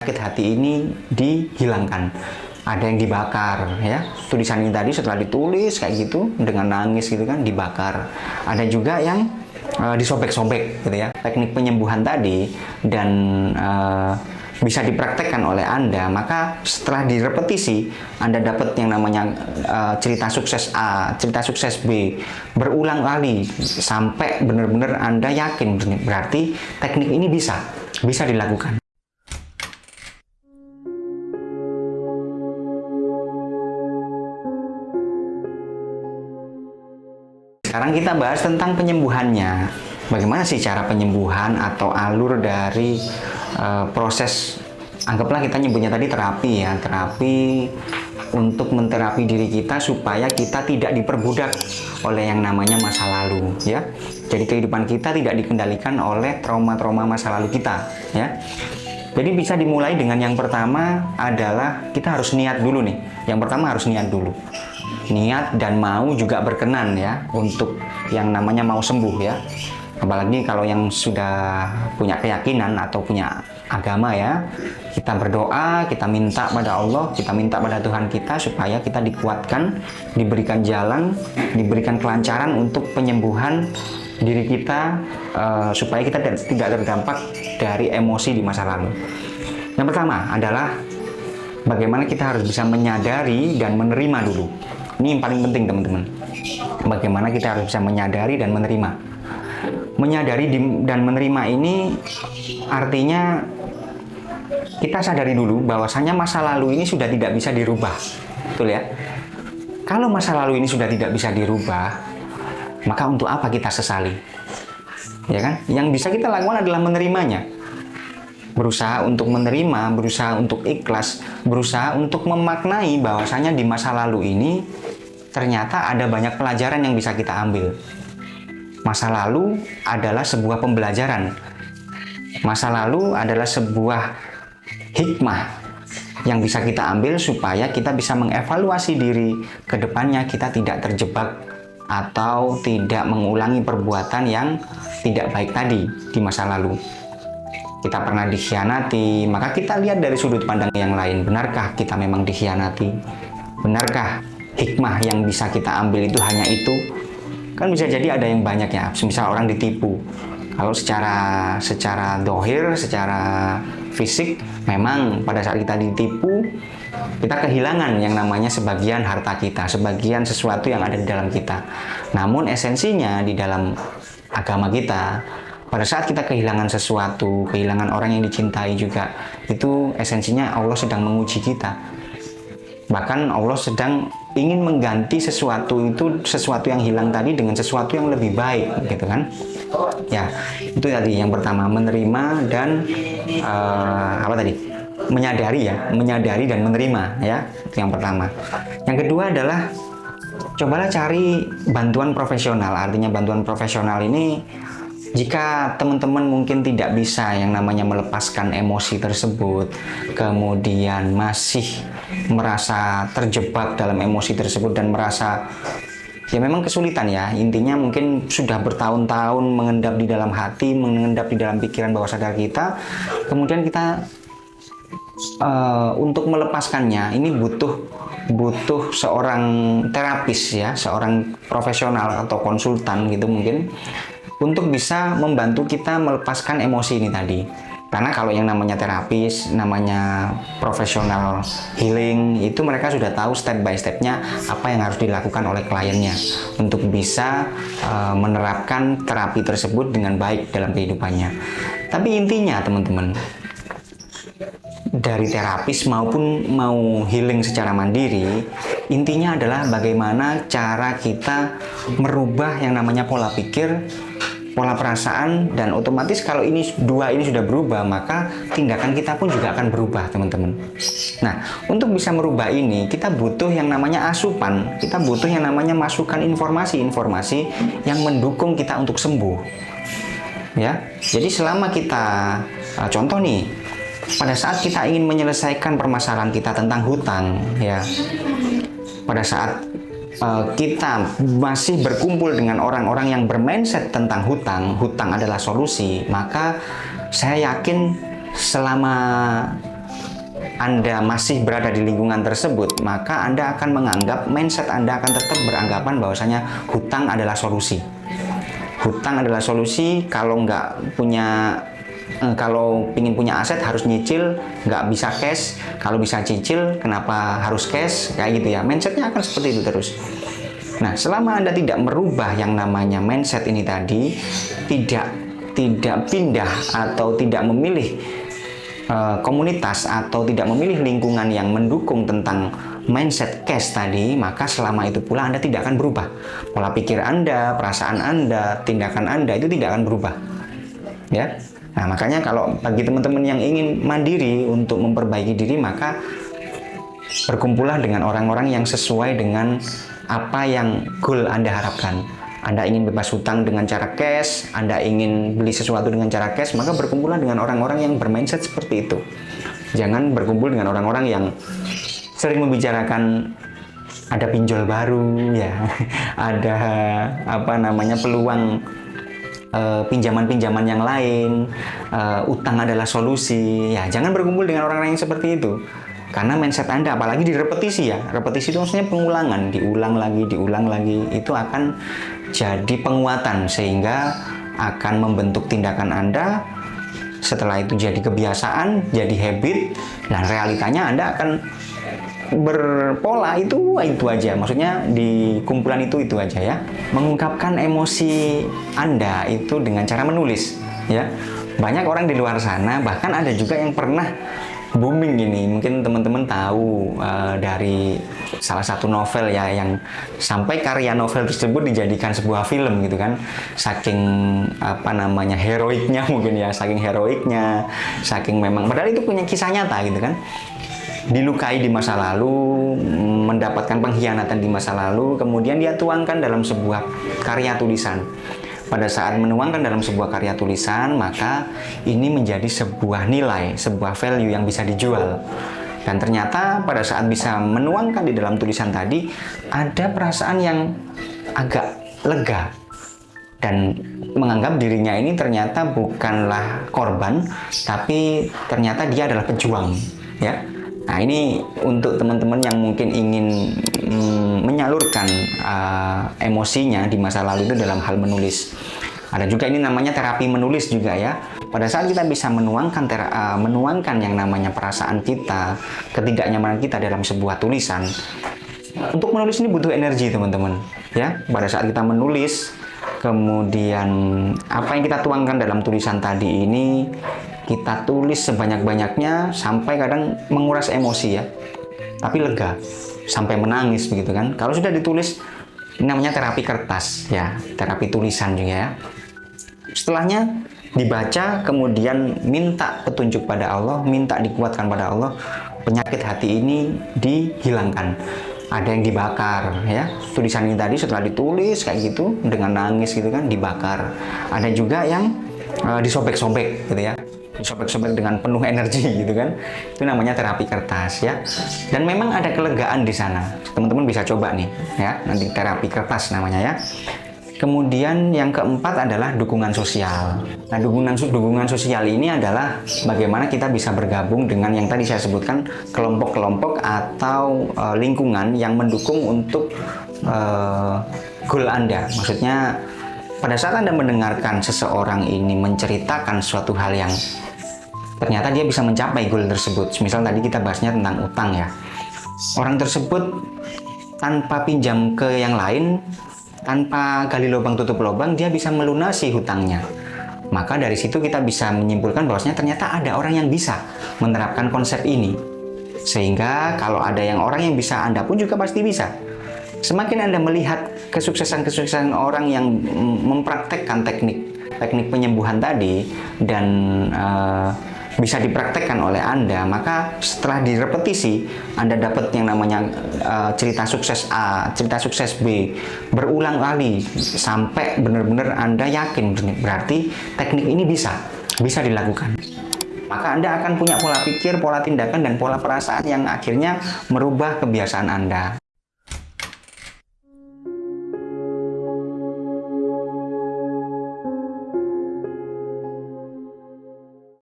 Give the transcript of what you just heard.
Sakit hati ini dihilangkan. Ada yang dibakar ya. Tulisan ini tadi setelah ditulis kayak gitu dengan nangis gitu kan dibakar. Ada juga yang disobek-sobek gitu ya. Teknik penyembuhan tadi dan bisa dipraktekkan oleh Anda, maka setelah direpetisi Anda dapat yang namanya cerita sukses A, cerita sukses B berulang kali sampai benar-benar Anda yakin berarti teknik ini bisa dilakukan. Sekarang kita bahas tentang penyembuhannya. Bagaimana sih cara penyembuhan atau alur dari proses, anggaplah kita nyebutnya tadi terapi ya, terapi untuk menterapi diri kita supaya kita tidak diperbudak oleh yang namanya masa lalu ya. Jadi kehidupan kita tidak dikendalikan oleh trauma-trauma masa lalu kita ya. Jadi bisa dimulai dengan yang pertama adalah kita harus niat dulu nih. Yang pertama harus niat dulu. Niat dan mau juga berkenan ya untuk yang namanya mau sembuh ya. Apalagi kalau yang sudah punya keyakinan atau punya agama ya, kita berdoa, kita minta pada Allah, kita minta pada Tuhan kita supaya kita dikuatkan, diberikan jalan, diberikan kelancaran untuk penyembuhan diri kita supaya kita tidak terdampak dari emosi di masa lalu. Yang pertama adalah bagaimana kita harus bisa menyadari dan menerima dulu. Ini yang paling penting teman-teman. Bagaimana kita harus bisa menyadari dan menerima. Menyadari dan menerima ini artinya kita sadari dulu bahwasanya masa lalu ini sudah tidak bisa dirubah. Betul ya? Kalau masa lalu ini sudah tidak bisa dirubah, maka untuk apa kita sesali? Ya kan? Yang bisa kita lakukan adalah menerimanya. Berusaha untuk menerima, berusaha untuk ikhlas, berusaha untuk memaknai bahwasanya di masa lalu ini ternyata ada banyak pelajaran yang bisa kita ambil. Masa lalu adalah sebuah pembelajaran. Masa lalu adalah sebuah hikmah yang bisa kita ambil supaya kita bisa mengevaluasi diri ke depannya, kita tidak terjebak atau tidak mengulangi perbuatan yang tidak baik tadi di masa lalu. Kita pernah dikhianati, maka kita lihat dari sudut pandang yang lain. Benarkah kita memang dikhianati? Benarkah hikmah yang bisa kita ambil itu hanya itu? Kan bisa jadi ada yang banyak ya, misal orang ditipu. Kalau secara dohir, secara fisik, memang pada saat kita ditipu, kita kehilangan yang namanya sebagian harta kita, sebagian sesuatu yang ada di dalam kita. Namun esensinya di dalam agama kita, pada saat kita kehilangan sesuatu, kehilangan orang yang dicintai juga, itu esensinya Allah sedang menguji kita. Bahkan Allah sedang ingin mengganti sesuatu yang hilang tadi dengan sesuatu yang lebih baik, gitu kan? Ya, itu tadi yang pertama, menerima dan menyadari dan menerima ya. Itu yang pertama. Yang kedua adalah cobalah cari bantuan profesional. Artinya bantuan profesional ini jika teman-teman mungkin tidak bisa yang namanya melepaskan emosi tersebut, kemudian masih merasa terjebak dalam emosi tersebut dan merasa ya memang kesulitan ya, intinya mungkin sudah bertahun-tahun mengendap di dalam hati, mengendap di dalam pikiran bawah sadar kita, kemudian kita untuk melepaskannya ini butuh seorang terapis ya, seorang profesional atau konsultan gitu mungkin, untuk bisa membantu kita melepaskan emosi ini tadi. Karena kalau yang namanya terapis, namanya profesional healing, itu mereka sudah tahu step by stepnya apa yang harus dilakukan oleh kliennya untuk bisa menerapkan terapi tersebut dengan baik dalam kehidupannya. Tapi intinya teman-teman, dari terapis maupun mau healing secara mandiri, intinya adalah bagaimana cara kita merubah yang namanya pola pikir, pola perasaan, dan otomatis kalau dua ini sudah berubah, maka tindakan kita pun juga akan berubah teman-teman. Nah, untuk bisa merubah ini kita butuh yang namanya asupan, kita butuh yang namanya masukan informasi-informasi yang mendukung kita untuk sembuh ya. Jadi selama kita contoh nih, pada saat kita ingin menyelesaikan permasalahan kita tentang hutang ya, pada saat kita masih berkumpul dengan orang-orang yang bermindset tentang hutang adalah solusi, maka saya yakin selama Anda masih berada di lingkungan tersebut, maka Anda akan menganggap, mindset Anda akan tetap beranggapan bahwasanya hutang adalah solusi. Hutang adalah solusi. Kalau nggak punya, kalau ingin punya aset harus nyicil, nggak bisa cash. Kalau bisa cicil, kenapa harus cash? Kayak gitu ya. Mindsetnya akan seperti itu terus. Nah, selama Anda tidak merubah yang namanya mindset ini tadi, tidak pindah atau tidak memilih komunitas atau tidak memilih lingkungan yang mendukung tentang mindset cash tadi, maka selama itu pula Anda tidak akan berubah. Pola pikir Anda, perasaan Anda, tindakan Anda itu tidak akan berubah. Ya. Nah, makanya kalau bagi teman-teman yang ingin mandiri untuk memperbaiki diri, maka berkumpullah dengan orang-orang yang sesuai dengan apa yang goal Anda harapkan. Anda ingin bebas hutang dengan cara cash, Anda ingin beli sesuatu dengan cara cash, maka berkumpullah dengan orang-orang yang bermindset seperti itu. Jangan berkumpul dengan orang-orang yang sering membicarakan ada pinjol baru, ya, ada peluang pinjaman-pinjaman yang lain, utang adalah solusi. Ya, jangan berkumpul dengan orang-orang yang seperti itu. Karena mindset Anda, apalagi direpetisi ya, repetisi itu maksudnya pengulangan, diulang lagi, itu akan jadi penguatan sehingga akan membentuk tindakan Anda. Setelah itu jadi kebiasaan, jadi habit, dan realitanya Anda akan berpola itu aja. Maksudnya di kumpulan itu aja ya. Mengungkapkan emosi Anda itu dengan cara menulis ya. Banyak orang di luar sana, bahkan ada juga yang pernah booming ini, mungkin teman-teman tahu dari salah satu novel ya, yang sampai karya novel tersebut dijadikan sebuah film gitu kan, saking heroiknya mungkin ya, saking memang, padahal itu punya kisah nyata gitu kan, dilukai di masa lalu, mendapatkan pengkhianatan di masa lalu, kemudian dia tuangkan dalam sebuah karya tulisan. Pada saat menuangkan dalam sebuah karya tulisan, maka ini menjadi sebuah nilai, sebuah value yang bisa dijual. Dan ternyata pada saat bisa menuangkan di dalam tulisan tadi, ada perasaan yang agak lega. Dan menganggap dirinya ini ternyata bukanlah korban, tapi ternyata dia adalah pejuang. Ya. Nah, ini untuk teman-teman yang mungkin ingin menyalurkan emosinya di masa lalu itu dalam hal menulis. Ada juga ini namanya terapi menulis juga ya. Pada saat kita bisa menuangkan yang namanya perasaan kita, ketidaknyamanan kita dalam sebuah tulisan. Untuk menulis ini butuh energi teman-teman. Ya, pada saat kita menulis, kemudian apa yang kita tuangkan dalam tulisan tadi ini kita tulis sebanyak-banyaknya sampai kadang menguras emosi ya, tapi lega, sampai menangis begitu kan. Kalau sudah ditulis, ini namanya terapi kertas ya, terapi tulisan juga ya. Setelahnya dibaca, kemudian minta petunjuk pada Allah, minta dikuatkan pada Allah, penyakit hati ini dihilangkan. Ada yang dibakar ya, tulisan ini tadi setelah ditulis kayak gitu dengan nangis gitu kan, dibakar. Ada juga yang disobek-sobek gitu ya, disobek-sobek dengan penuh energi gitu kan, itu namanya terapi kertas ya. Dan memang ada kelegaan di sana, teman-teman bisa coba nih ya, nanti terapi kertas namanya ya. Kemudian yang keempat adalah dukungan sosial. Nah, dukungan sosial ini adalah bagaimana kita bisa bergabung dengan yang tadi saya sebutkan, kelompok-kelompok atau lingkungan yang mendukung untuk goal Anda. Maksudnya pada saat Anda mendengarkan seseorang ini menceritakan suatu hal yang ternyata dia bisa mencapai goal tersebut. Misal tadi kita bahasnya tentang utang ya. Orang tersebut tanpa pinjam ke yang lain, tanpa gali lubang tutup lubang, dia bisa melunasi hutangnya. Maka dari situ kita bisa menyimpulkan bahwasanya ternyata ada orang yang bisa menerapkan konsep ini. Sehingga kalau ada orang yang bisa, Anda pun juga pasti bisa. Semakin Anda melihat kesuksesan orang yang mempraktekkan teknik penyembuhan tadi dan bisa dipraktekkan oleh Anda, maka setelah direpetisi, Anda dapat yang namanya cerita sukses A, cerita sukses B, berulang kali sampai benar-benar Anda yakin berarti teknik ini bisa dilakukan. Maka Anda akan punya pola pikir, pola tindakan, dan pola perasaan yang akhirnya merubah kebiasaan Anda.